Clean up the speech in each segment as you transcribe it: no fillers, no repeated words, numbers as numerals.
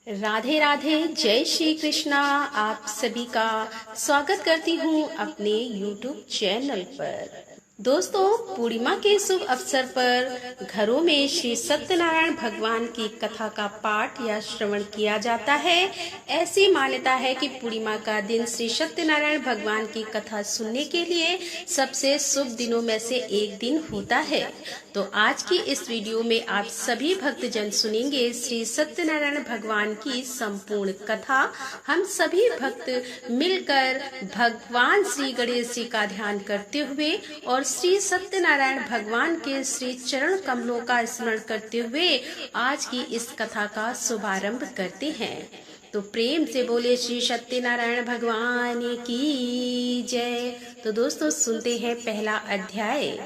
राधे राधे, जय श्री कृष्णा। आप सभी का स्वागत करती हूँ अपने YouTube चैनल पर। दोस्तों, पूर्णिमा के शुभ अवसर पर घरों में श्री सत्यनारायण भगवान की कथा का पाठ या श्रवण किया जाता है। ऐसी मान्यता है कि पूर्णिमा का दिन श्री सत्यनारायण भगवान की कथा सुनने के लिए सबसे शुभ दिनों में से एक दिन होता है। तो आज की इस वीडियो में आप सभी भक्तजन सुनेंगे श्री सत्यनारायण भगवान की संपूर्ण कथा। हम सभी भक्त मिलकर भगवान श्री गणेश जी का ध्यान करते हुए और श्री सत्यनारायण भगवान के श्री चरण कमलों का स्मरण करते हुए आज की इस कथा का शुभारंभ करते हैं। तो प्रेम से बोले श्री सत्यनारायण भगवान की जय। तो दोस्तों, सुनते हैं पहला अध्याय।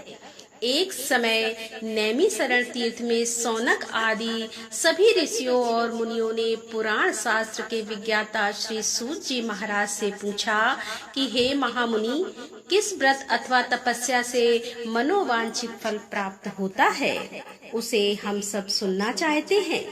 एक समय नैमिषारण्य तीर्थ में सौनक आदि सभी ऋषियों और मुनियों ने पुराण शास्त्र के विज्ञाता श्री सूत जी महाराज से पूछा कि हे महामुनि, किस व्रत अथवा तपस्या से मनोवांछित फल प्राप्त होता है, उसे हम सब सुनना चाहते हैं।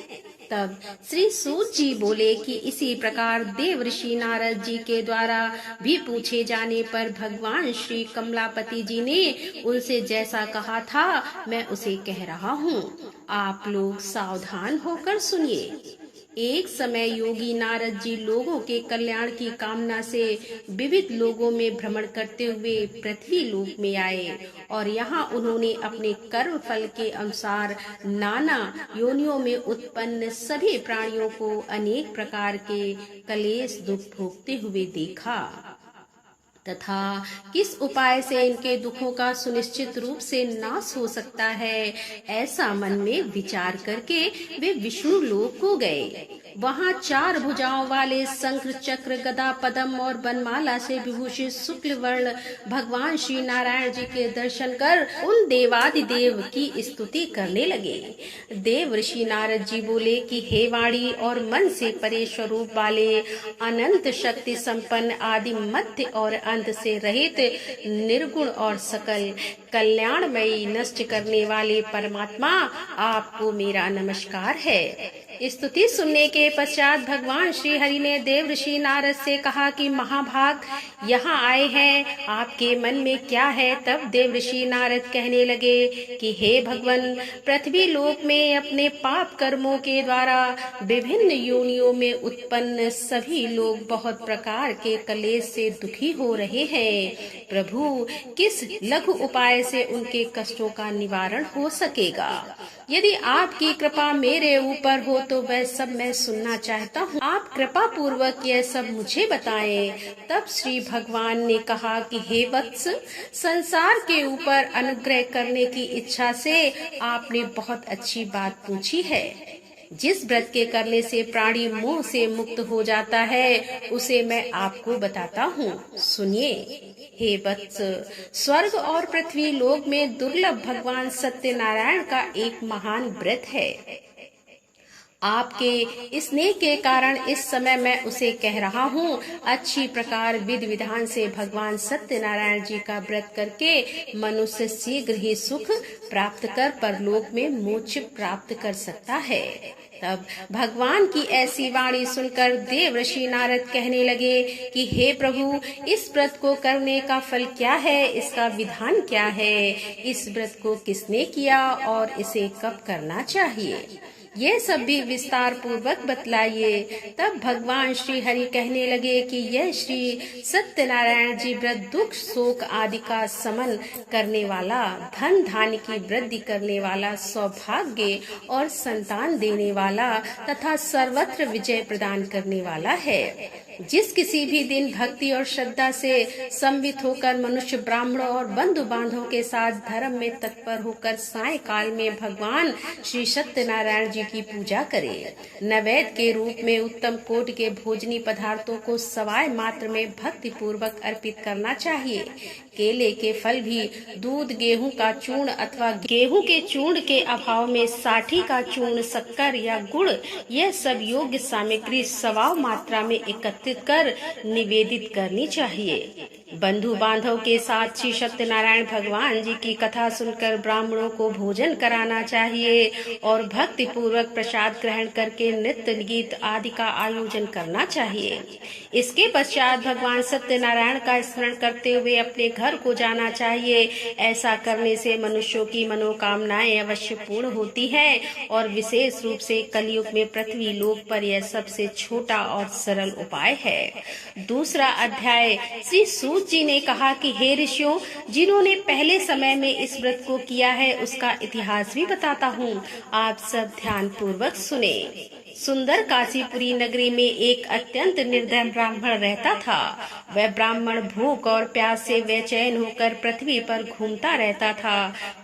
तब श्री सूत जी बोले कि इसी प्रकार देव ऋषि नारद जी के द्वारा भी पूछे जाने पर भगवान श्री कमलापति जी ने उनसे जैसा कहा था मैं उसे कह रहा हूँ। आप लोग सावधान होकर सुनिए। एक समय योगी नारद जी लोगों के कल्याण की कामना से विविध लोगों में भ्रमण करते हुए पृथ्वी लोक में आए और यहाँ उन्होंने अपने कर्म फल के अनुसार नाना योनियों में उत्पन्न सभी प्राणियों को अनेक प्रकार के क्लेश दुख भोगते हुए देखा तथा किस उपाय से इनके दुखों का सुनिश्चित रूप से नाश हो सकता है, ऐसा मन में विचार करके वे विष्णु लोक को गए। वहाँ 4 भुजाओं वाले शंख चक्र गदा पद्म और बनमाला से विभूषित शुक्ल वर्ण भगवान श्री नारायण जी के दर्शन कर उन देवादिदेव की स्तुति करने लगे। देव ऋषि नारद जी बोले कि हे वाणी और मन से परे स्वरूप वाले अनंत शक्ति संपन्न आदि मध्य और अंत से रहित निर्गुण और सकल कल्याणमयी नष्ट करने वाले परमात्मा, आपको मेरा नमस्कार है। स्तुति सुनने के पश्चात भगवान श्री हरि ने देव ऋषि नारद से कहा कि महाभाग, यहाँ आए हैं, आपके मन में क्या है। तब देव ऋषि नारद कहने लगे कि हे भगवान, पृथ्वी लोक में अपने पाप कर्मों के द्वारा विभिन्न योनियों में उत्पन्न सभी लोग बहुत प्रकार के क्लेश से दुखी हो रहे हैं। प्रभु, किस लघु उपाय से उनके कष्टों का निवारण हो सकेगा? यदि आपकी कृपा मेरे ऊपर हो तो वह सब मैं सुनना चाहता हूँ। आप कृपा पूर्वक यह सब मुझे बताएं। तब श्री भगवान ने कहा कि हे वत्स, संसार के ऊपर अनुग्रह करने की इच्छा से आपने बहुत अच्छी बात पूछी है। जिस व्रत के करने से प्राणी मोह से मुक्त हो जाता है, उसे मैं आपको बताता हूँ, सुनिए। हे वत्स, स्वर्ग और पृथ्वी लोक में दुर्लभ भगवान सत्यनारायण का एक महान व्रत है। आपके स्नेह के कारण इस समय मैं उसे कह रहा हूँ। अच्छी प्रकार विधि विधान से भगवान सत्यनारायण जी का व्रत करके मनुष्य शीघ्र ही सुख प्राप्त कर परलोक में मोक्ष प्राप्त कर सकता है। तब भगवान की ऐसी वाणी सुनकर देव ऋषि नारद कहने लगे कि हे प्रभु, इस व्रत को करने का फल क्या है, इसका विधान क्या है, इस व्रत को किसने किया और इसे कब करना चाहिए, ये सब भी विस्तार पूर्वक बतलाइए। तब भगवान श्री हरि कहने लगे कि यह श्री सत्यनारायण जी व्रत दुख शोक आदि का समन करने वाला, धन धान्य की वृद्धि करने वाला, सौभाग्य और संतान देने वाला तथा सर्वत्र विजय प्रदान करने वाला है। जिस किसी भी दिन भक्ति और श्रद्धा से संवित होकर मनुष्य ब्राह्मणों और बंधु बांधवों के साथ धर्म में तत्पर होकर साय काल में भगवान श्री सत्यनारायण जी की पूजा करे, नैवेद्य के रूप में उत्तम कोटि के भोजनी पदार्थों को सवाय मात्र में भक्ति पूर्वक अर्पित करना चाहिए। केले के फल भी, दूध, गेहूं का चूर्ण अथवा गेहूं के चूर्ण के अभाव में साठी का चूर्ण, शक्कर या गुड़, यह सब योग्य सामग्री सवाव मात्रा में एकत्र एकत्रित कर निवेदित करनी चाहिए। बंधु बांधव के साथ श्री सत्यनारायण भगवान जी की कथा सुनकर ब्राह्मणों को भोजन कराना चाहिए और भक्ति पूर्वक प्रसाद ग्रहण करके नृत्य गीत आदि का आयोजन करना चाहिए। इसके पश्चात भगवान सत्यनारायण का स्मरण करते हुए अपने घर को जाना चाहिए। ऐसा करने से मनुष्यों की मनोकामनाएं अवश्य पूर्ण होती है और विशेष रूप से कलयुग में पृथ्वी लोक पर यह सबसे छोटा और सरल उपाय है। दूसरा अध्याय। श्री सूत जी ने कहा कि हे ऋषियों, जिन्होंने पहले समय में इस व्रत को किया है उसका इतिहास भी बताता हूँ, आप सब ध्यान पूर्वक सुने। सुंदर काशीपुरी नगरी में एक अत्यंत निर्धन ब्राह्मण रहता था। वह ब्राह्मण भूख और प्यास से बेचैन होकर पृथ्वी पर घूमता रहता था।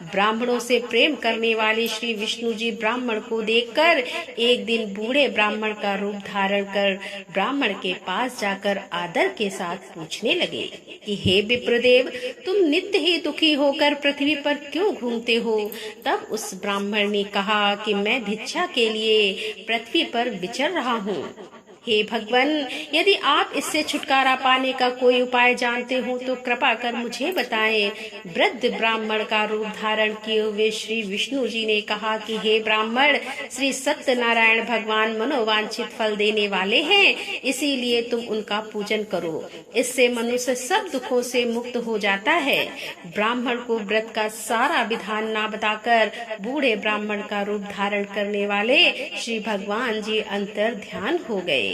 ब्राह्मणों से प्रेम करने वाले श्री विष्णु जी ब्राह्मण को देखकर एक दिन बूढ़े ब्राह्मण का रूप धारण कर ब्राह्मण के पास जाकर आदर के साथ पूछने लगे कि हे विप्रदेव, तुम नित्य ही दुखी होकर पृथ्वी पर क्यों घूमते हो? तब उस ब्राह्मण ने कहा कि मैं भिक्षा के लिए पृथ्वी पर विचर रहा हूँ। हे भगवान, यदि आप इससे छुटकारा पाने का कोई उपाय जानते हो तो कृपा कर मुझे बताएं। वृद्ध ब्राह्मण का रूप धारण किए हुए श्री विष्णु जी ने कहा कि हे ब्राह्मण, श्री सत्यनारायण भगवान मनोवांछित फल देने वाले हैं, इसीलिए तुम उनका पूजन करो। इससे मनुष्य सब दुखों से मुक्त हो जाता है। ब्राह्मण को व्रत का सारा विधान ना बताकर बूढ़े ब्राह्मण का रूप धारण करने वाले श्री भगवान जी अंतर ध्यान हो गए।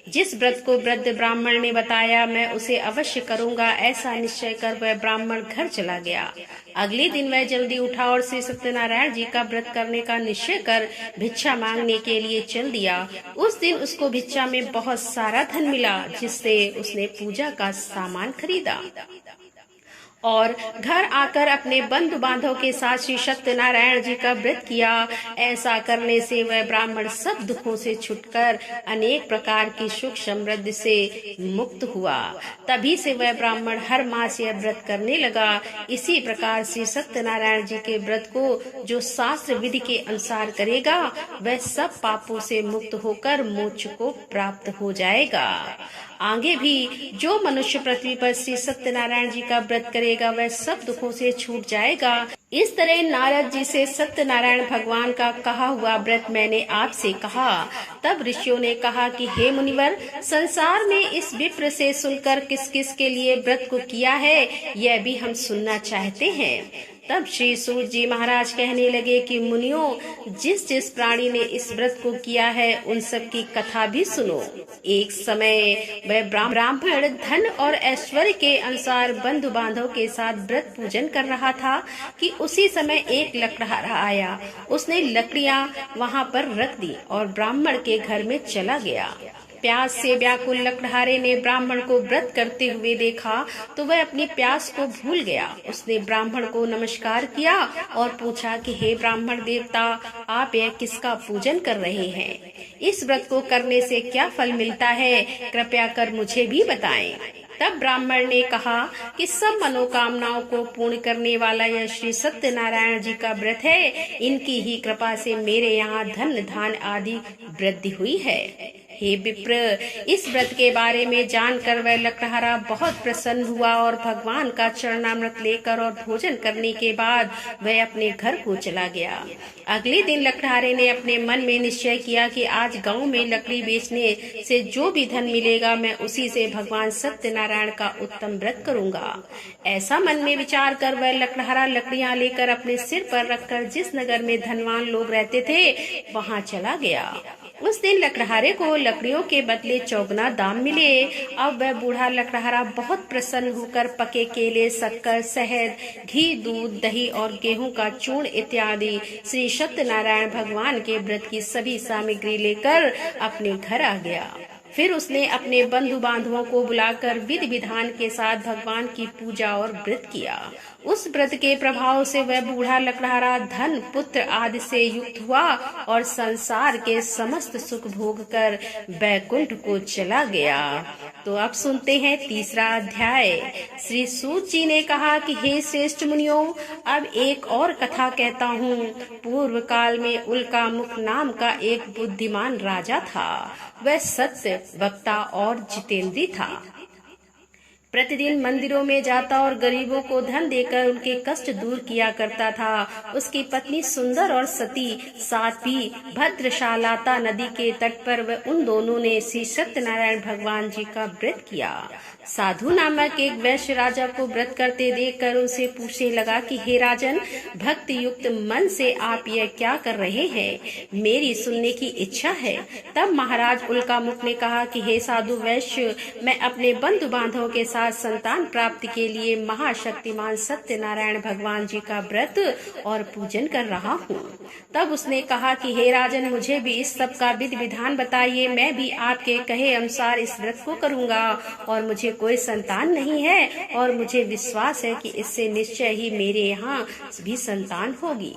जिस व्रत को वृद्ध ब्राह्मण ने बताया मैं उसे अवश्य करूंगा, ऐसा निश्चय कर वह ब्राह्मण घर चला गया। अगले दिन वह जल्दी उठा और श्री सत्यनारायण जी का व्रत करने का निश्चय कर भिक्षा मांगने के लिए चल दिया। उस दिन उसको भिक्षा में बहुत सारा धन मिला, जिससे उसने पूजा का सामान खरीदा और घर आकर अपने बंधु बांधव के साथ श्री सत्यनारायण जी का व्रत किया। ऐसा करने से वह ब्राह्मण सब दुखों से छुटकर अनेक प्रकार की सुख समृद्धि से मुक्त हुआ। तभी से वह ब्राह्मण हर मास यह व्रत करने लगा। इसी प्रकार श्री सत्यनारायण जी के व्रत को जो शास्त्र विधि के अनुसार करेगा वह सब पापों से मुक्त होकर मोक्ष को प्राप्त हो जाएगा। आगे भी जो मनुष्य पृथ्वी पर श्री सत्यनारायण जी का व्रत करेगा वह सब दुखों से छूट जाएगा। इस तरह नारद जी से सत्यनारायण भगवान का कहा हुआ व्रत मैंने आपसे कहा। तब ऋषियों ने कहा कि हे मुनिवर, संसार में इस विप्र से सुनकर किस किस के लिए व्रत को किया है यह भी हम सुनना चाहते हैं। तब श्री सूत जी महाराज कहने लगे कि मुनियों, जिस जिस प्राणी ने इस व्रत को किया है उन सब की कथा भी सुनो। एक समय वह ब्राह्मण धन और ऐश्वर्य के अनुसार बंधु बांधव के साथ व्रत पूजन कर रहा था कि उसी समय एक लकड़हारा आया। उसने लकड़ियां वहां पर रख दी और ब्राह्मण के घर में चला गया। प्यास से व्याकुल लकड़हारे ने ब्राह्मण को व्रत करते हुए देखा तो वह अपनी प्यास को भूल गया। उसने ब्राह्मण को नमस्कार किया और पूछा कि हे ब्राह्मण देवता, आप यह किसका पूजन कर रहे हैं? इस व्रत को करने से क्या फल मिलता है? कृपया कर मुझे भी बताएं। तब ब्राह्मण ने कहा कि सब मनोकामनाओं को पूर्ण करने वाला यह श्री सत्यनारायण जी का व्रत है। इनकी ही कृपा से मेरे यहाँ धन धान आदि वृद्धि हुई है। हे विप्र, इस व्रत के बारे में जानकर वह लकड़हारा बहुत प्रसन्न हुआ और भगवान का चरणामृत लेकर और भोजन करने के बाद वह अपने घर को चला गया। अगले दिन लकड़हारे ने अपने मन में निश्चय किया कि आज गांव में लकड़ी बेचने से जो भी धन मिलेगा मैं उसी से भगवान सत्यनारायण का उत्तम व्रत करूंगा। ऐसा मन में विचार कर वह लकड़हारा लकड़ियां लेकर अपने सिर पर रखकर जिस नगर में धनवान लोग रहते थे वहां चला गया। उस दिन लकड़हारे को लकड़ियों के बदले चौगुना दाम मिले। अब वह बूढ़ा लकड़हारा बहुत प्रसन्न होकर पके केले, शक्कर, शहद, घी, दूध, दही और गेहूं का चूर्ण इत्यादि श्री सत्यनारायण भगवान के व्रत की सभी सामग्री लेकर अपने घर आ गया। फिर उसने अपने बंधु बांधवों को बुलाकर विधि विधान के साथ भगवान की पूजा और व्रत किया। उस व्रत के प्रभाव से वह बूढ़ा लकड़हारा धन पुत्र आदि से युक्त हुआ और संसार के समस्त सुख भोग कर बैकुंठ को चला गया। तो अब सुनते हैं तीसरा अध्याय। श्री सूत जी ने कहा कि हे श्रेष्ठ मुनियों, अब एक और कथा कहता हूँ। पूर्व काल में उल्का मुख नाम का एक बुद्धिमान राजा था। वह सत्य वक्ता और जितेंद्री था। प्रतिदिन मंदिरों में जाता और गरीबों को धन देकर उनके कष्ट दूर किया करता था। उसकी पत्नी सुंदर और सती साध्वी भद्रशालाता नदी के तट पर वह उन दोनों ने श्री सत्यनारायण भगवान जी का व्रत किया। साधु नामक एक वैश्य राजा को व्रत करते देखकर उनसे पूछने लगा कि हे राजन, भक्ति युक्त मन से आप यह क्या कर रहे हैं? मेरी सुनने की इच्छा है। तब महाराज उल्कामुख ने कहा कि हे साधु वैश्य, मैं अपने बंधु बांधवों के साथ संतान प्राप्ति के लिए महाशक्तिमान सत्यनारायण भगवान जी का व्रत और पूजन कर रहा हूँ। तब उसने कहा कि हे राजन, मुझे भी इस सब का विधि विधान बताइए। मैं भी आपके कहे अनुसार इस व्रत को करूँगा और मुझे कोई संतान नहीं है और मुझे विश्वास है कि इससे निश्चय ही मेरे यहाँ भी संतान होगी।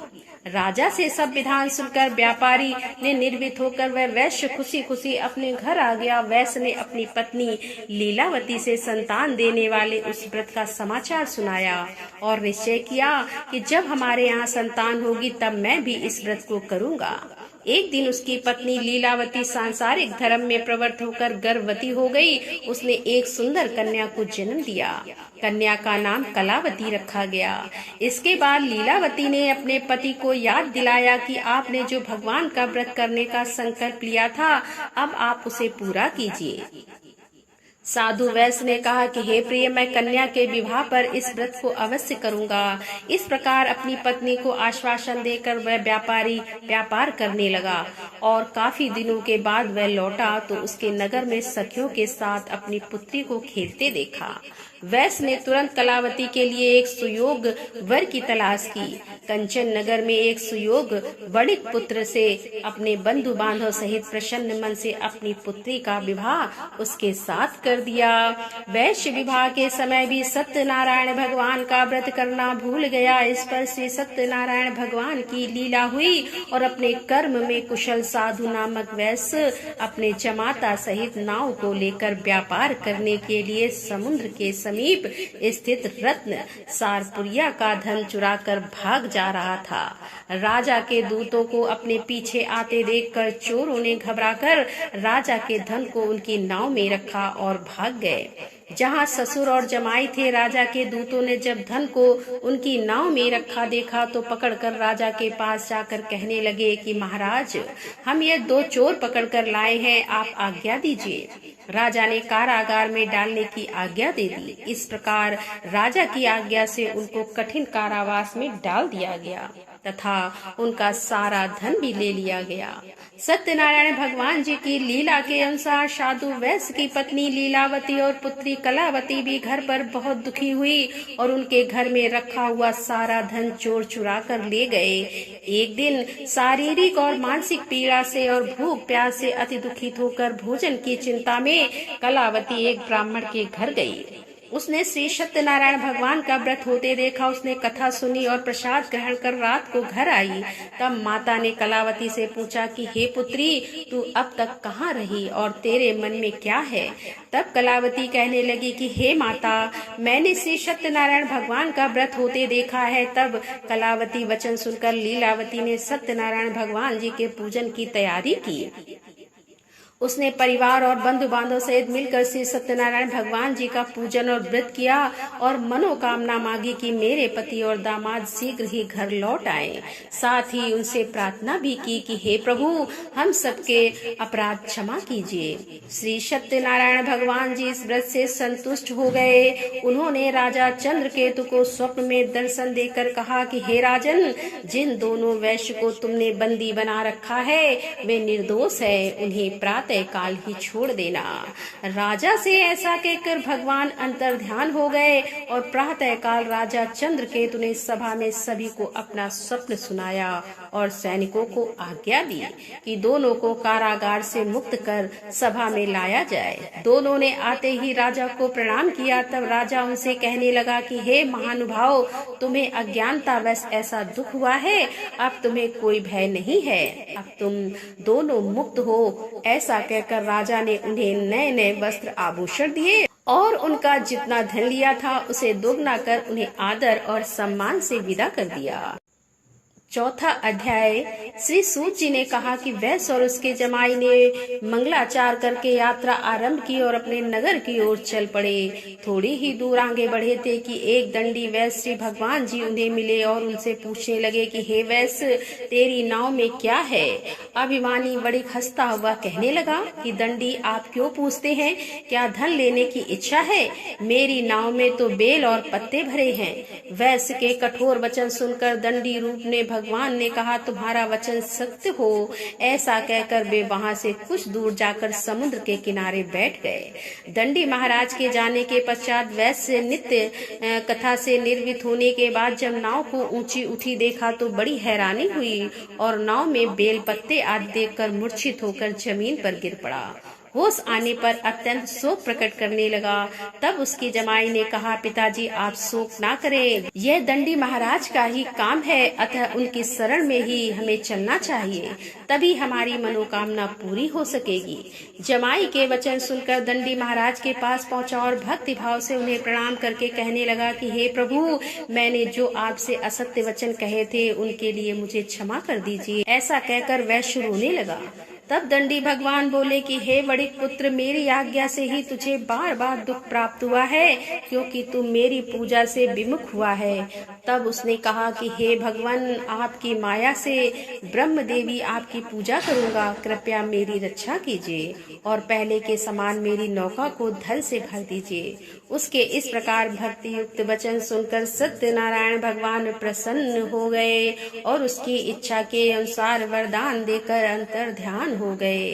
राजा से सब विधान सुनकर व्यापारी ने निर्भीत होकर वह वैश्य खुशी खुशी अपने घर आ गया। वैश्य ने अपनी पत्नी लीलावती से संतान देने वाले उस व्रत का समाचार सुनाया और निश्चय किया कि जब हमारे यहाँ संतान होगी तब मैं भी इस व्रत को करूँगा। एक दिन उसकी पत्नी लीलावती सांसारिक धर्म में प्रवृत्त होकर गर्भवती हो गई। उसने एक सुंदर कन्या को जन्म दिया। कन्या का नाम कलावती रखा गया। इसके बाद लीलावती ने अपने पति को याद दिलाया कि आपने जो भगवान का व्रत करने का संकल्प लिया था, अब आप उसे पूरा कीजिए। साधु वैश्य ने कहा कि हे प्रिय, मैं कन्या के विवाह पर इस व्रत को अवश्य करूंगा। इस प्रकार अपनी पत्नी को आश्वासन देकर वह व्यापारी व्यापार करने लगा और काफी दिनों के बाद वह लौटा तो उसके नगर में सखियों के साथ अपनी पुत्री को खेलते देखा। वैश्य ने तुरंत कलावती के लिए एक सुयोग वर की तलाश की। कंचन नगर में एक सुयोग वणिक पुत्र से अपने बंधु बांधव सहित प्रसन्न मन से अपनी पुत्री का विवाह उसके साथ कर दिया। वैश्य विवाह के समय भी सत्यनारायण भगवान का व्रत करना भूल गया। इस पर श्री सत्यनारायण भगवान की लीला हुई और अपने कर्म में कुशल साधु नामक वैश्य अपने जमाता सहित नाव को लेकर व्यापार करने के लिए समुद्र के समीप स्थित रत्न सारपुरिया का धन चुराकर भाग जा रहा था। राजा के दूतों को अपने पीछे आते देखकर चोरों ने घबराकर राजा के धन को उनकी नाव में रखा और भाग गए। जहाँ ससुर और जमाई थे, राजा के दूतों ने जब धन को उनकी नाव में रखा देखा तो पकड़कर राजा के पास जाकर कहने लगे कि महाराज, हम ये दो चोर पकड़कर लाए हैं, आप आज्ञा दीजिए। राजा ने कारागार में डालने की आज्ञा दे दी। इस प्रकार राजा की आज्ञा से उनको कठिन कारावास में डाल दिया गया तथा उनका सारा धन भी ले लिया गया। सत्यनारायण भगवान जी की लीला के अनुसार साधु वैश्य की पत्नी लीलावती और पुत्री कलावती भी घर पर बहुत दुखी हुई और उनके घर में रखा हुआ सारा धन चोर चुरा कर ले गए। एक दिन शारीरिक और मानसिक पीड़ा से और भूख प्यास से अति दुखित होकर भोजन की चिंता में कलावती एक ब्राह्मण के घर गई। उसने श्री सत्यनारायण भगवान का व्रत होते देखा। उसने कथा सुनी और प्रसाद ग्रहण कर रात को घर आई। तब माता ने कलावती से पूछा कि हे पुत्री, तू अब तक कहाँ रही और तेरे मन में क्या है? तब कलावती कहने लगी कि हे माता, मैंने श्री सत्यनारायण भगवान का व्रत होते देखा है। तब कलावती वचन सुनकर लीलावती ने सत्यनारायण भगवान जी के पूजन की तैयारी की। उसने परिवार और बंधु बांधव सहित मिलकर श्री सत्यनारायण भगवान जी का पूजन और व्रत किया और मनोकामना मांगी कि मेरे पति और दामाद शीघ्र ही घर लौट आए। साथ ही उनसे प्रार्थना भी की कि हे प्रभु, हम सबके अपराध क्षमा कीजिए। श्री सत्यनारायण भगवान जी इस व्रत से संतुष्ट हो गए। उन्होंने राजा चंद्रकेतु को स्वप्न में दर्शन देकर कहा कि हे राजन, जिन दोनों वैश्य को तुमने बंदी बना रखा है वे निर्दोष है, उन्हें प्रातः काल ही छोड़ देना। राजा से ऐसा कहकर भगवान अंतर्ध्यान हो गए और प्रातः काल राजा चंद्रकेतु ने सभा में सभी को अपना स्वप्न सुनाया और सैनिकों को आज्ञा दी कि दोनों को कारागार से मुक्त कर सभा में लाया जाए। दोनों ने आते ही राजा को प्रणाम किया। तब राजा उनसे कहने लगा कि हे महानुभाव, तुम्हें अज्ञानतावश ऐसा दुख हुआ है, अब तुम्हें कोई भय नहीं है, अब तुम दोनों मुक्त हो। ऐसा कहकर राजा ने उन्हें नए नए वस्त्र आभूषण दिए और उनका जितना धन लिया था उसे दोगुना कर उन्हें आदर और सम्मान से विदा कर दिया। चौथा अध्याय। श्री सूत जी ने कहा कि वैश्य और उसके जमाई ने मंगलाचार करके यात्रा आरंभ की और अपने नगर की ओर चल पड़े। थोड़ी ही दूर आगे बढ़े थे कि एक दंडी वैश्य श्री भगवान जी उन्हें मिले और उनसे पूछने लगे कि हे वैश्य, तेरी नाव में क्या है? अभिमानी बड़ी हंसता हुआ कहने लगा कि दंडी, आप क्यों पूछते हैं? क्या धन लेने की इच्छा है? मेरी नाव में तो बेल और पत्ते भरे हैं। वैश्य के कठोर वचन सुनकर दंडी रूप ने भगवान ने कहा, तुम्हारा वचन सत्य हो। ऐसा कहकर वे वहां से कुछ दूर जाकर समुद्र के किनारे बैठ गए। दंडी महाराज के जाने के पश्चात वैश्य नित्य कथा से निर्वित होने के बाद जब नाव को ऊंची उठी देखा तो बड़ी हैरानी हुई और नाव में बेल पत्ते आदि देखकर मूर्छित होकर जमीन पर गिर पड़ा। होश आने पर अत्यंत शोक प्रकट करने लगा। तब उसकी जमाई ने कहा, पिताजी आप शोक ना करें, यह दंडी महाराज का ही काम है, अतः उनकी शरण में ही हमें चलना चाहिए, तभी हमारी मनोकामना पूरी हो सकेगी। जमाई के वचन सुनकर दंडी महाराज के पास पहुंचा और भक्ति भाव से उन्हें प्रणाम करके कहने लगा कि हे प्रभु, मैंने जो आपसे असत्य वचन कहे थे उनके लिए मुझे क्षमा कर दीजिए। ऐसा कहकर वैश्य रोने लगा। तब दंडी भगवान बोले कि हे बड़े पुत्र, मेरी आज्ञा से ही तुझे बार बार दुख प्राप्त हुआ है, क्योंकि तू मेरी पूजा से विमुख हुआ है। तब उसने कहा कि हे भगवान, आपकी माया से ब्रह्म देवी आपकी पूजा करूंगा, कृपया मेरी रक्षा कीजिए और पहले के समान मेरी नौका को धन से भर दीजिए। उसके इस प्रकार भक्ति युक्त वचन सुनकर सत्यनारायण भगवान प्रसन्न हो गए और उसकी इच्छा के अनुसार वरदान देकर अंतर ध्यान हो गए।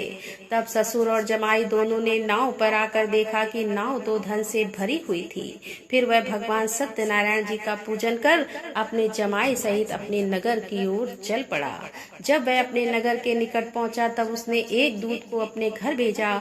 तब ससुर और जमाई दोनों ने नाव पर आकर देखा कि नाव तो धन से भरी हुई थी। फिर वह भगवान सत्यनारायण जी का पूजन कर अपने जमाई सहित अपने नगर की ओर चल पड़ा। जब वह अपने नगर के निकट पहुंचा तब उसने एक दूत को अपने घर भेजा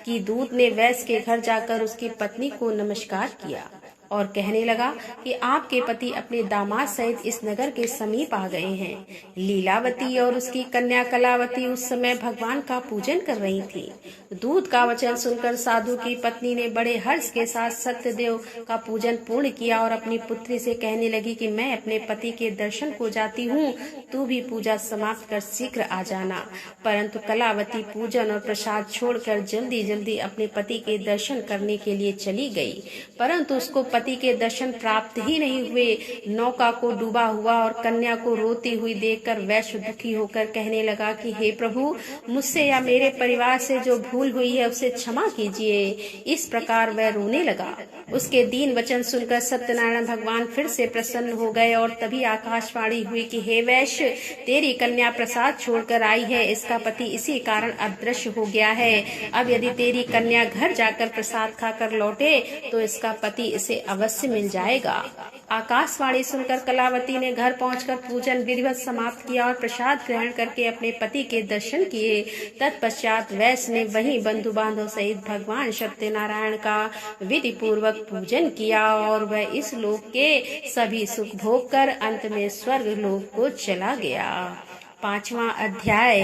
कि दूत ने वैश्य के घर जाकर उसकी पत्नी को नमस्कार किया और कहने लगा कि आपके पति अपने दामाद सहित इस नगर के समीप आ गए हैं। लीलावती और उसकी कन्या कलावती उस समय भगवान का पूजन कर रही थी। दूत का वचन सुनकर साधु की पत्नी ने बड़े हर्ष के साथ सत्यदेव का पूजन पूर्ण किया और अपनी पुत्री से कहने लगी कि मैं अपने पति के दर्शन को जाती हूँ, तू भी पूजा समाप्त कर शीघ्र आ जाना। परंतु कलावती पूजन और प्रसाद छोड़कर जल्दी जल्दी अपने पति के दर्शन करने के लिए चली गई, परंतु उसको पति के दर्शन प्राप्त ही नहीं हुए। नौका को डूबा हुआ और कन्या को रोती हुई देखकर वैश्य दुखी होकर कहने लगा कि हे प्रभु, मुझसे या मेरे परिवार से जो भूल हुई है उसे क्षमा कीजिए। इस प्रकार वह रोने लगा। उसके दीन वचन सुनकर सत्यनारायण भगवान फिर से प्रसन्न हो गए और तभी आकाशवाणी हुई कि हे वैश्य, तेरी कन्या प्रसाद छोड़कर आई है, इसका पति इसी कारण अदृश्य हो गया है। अब यदि तेरी कन्या घर जाकर प्रसाद खाकर लौटे तो इसका पति इसे अवश्य मिल जाएगा। आकाशवाणी सुनकर कलावती ने घर पहुंचकर पूजन विधिवत समाप्त किया और प्रसाद ग्रहण करके अपने पति के दर्शन किए। तत्पश्चात वैश्य ने वहीं बंधु बांधव सहित भगवान सत्यनारायण का विधि पूर्वक पूजन किया और वह इस लोक के सभी सुख भोग कर अंत में स्वर्ग लोक को चला गया। 5वां अध्याय।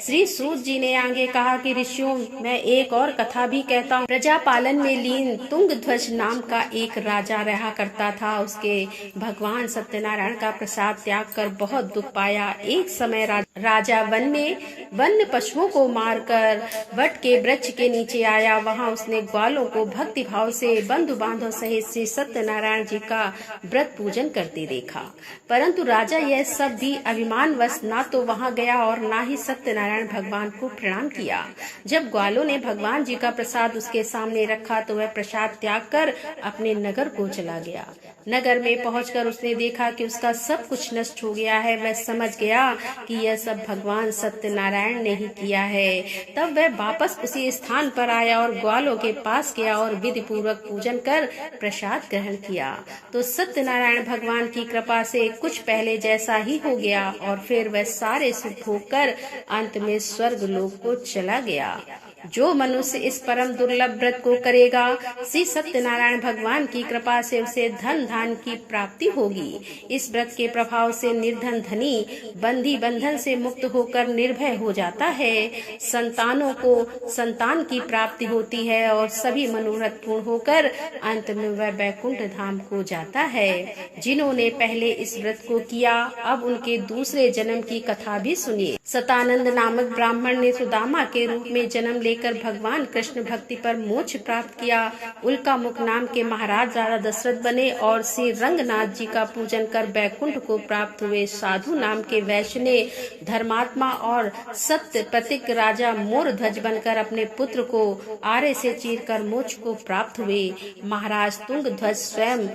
श्री सूत जी ने आगे कहा कि ऋषियों, मैं एक और कथा भी कहता हूँ। प्रजा पालन में लीन तुंगध्वज नाम का एक राजा रहा करता था। उसके भगवान सत्यनारायण का प्रसाद त्याग कर बहुत दुख पाया। एक समय राजा वन में वन्य पशुओं को मारकर वट के वृक्ष के नीचे आया। वहाँ उसने ग्वालों को भक्ति भाव से बंधु बांधव सहित श्री सत्यनारायण जी का व्रत पूजन करते देखा, परंतु राजा यह सब भी अभिमानवश ना तो वहां गया और ना ही सत्यनारायण भगवान को प्रणाम किया। जब ग्वालों ने भगवान जी का प्रसाद उसके सामने रखा तो वह प्रसाद त्याग कर अपने नगर को चला गया। नगर में पहुंचकर उसने देखा कि उसका सब कुछ नष्ट हो गया है। वह समझ गया कि यह सब भगवान सत्यनारायण ने ही किया है। तब वह वापस उसी स्थान पर आया और ग्वालों के पास गया और विधि पूर्वक पूजन कर प्रसाद ग्रहण किया। तो सत्यनारायण भगवान की कृपा से कुछ पहले जैसा ही हो गया और फिर वह सारे सुख भोग कर अंत में स्वर्ग लोक को चला गया। जो मनुष्य इस परम दुर्लभ व्रत को करेगा, श्री सत्यनारायण भगवान की कृपा से उसे धन धान की प्राप्ति होगी। इस व्रत के प्रभाव से निर्धन धनी बंधी बंधन से मुक्त होकर निर्भय हो जाता है। संतानों को संतान की प्राप्ति होती है और सभी मनोरथ पूर्ण होकर अंत में वह वैकुंठ धाम को जाता है। जिन्होंने पहले इस व्रत को किया, अब उनके दूसरे जन्म की कथा भी सुनिए। सतानंद नामक ब्राह्मण ने सुदामा के रूप में जन्म लेकर भगवान कृष्ण भक्ति पर मोक्ष प्राप्त किया। उल्का मुख नाम के महाराज राजा दशरथ बने और श्री रंगनाथ जी का पूजन कर बैकुंठ को प्राप्त हुए। साधु नाम के वैश्य ने धर्मात्मा और सत्य प्रतीक राजा मोरध्वज बनकर अपने पुत्र को आरे से चीरकर मोक्ष को प्राप्त हुए। महाराज तुंगध्वज स्वयं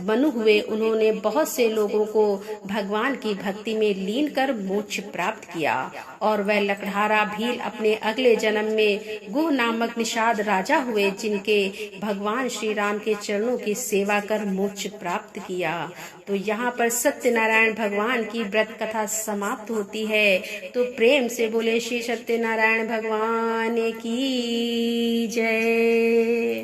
मनु हुए। उन्होंने बहुत से लोगों को भगवान की भक्ति में लीन कर मोक्ष प्राप्त किया। और वह लकड़हारा भील अपने अगले जन्म में गुह नामक निषाद राजा हुए, जिनके भगवान श्री राम के चरणों की सेवा कर मोक्ष प्राप्त किया। तो यहाँ पर सत्यनारायण भगवान की व्रत कथा समाप्त होती है। तो प्रेम से बोले श्री सत्यनारायण भगवान की जय।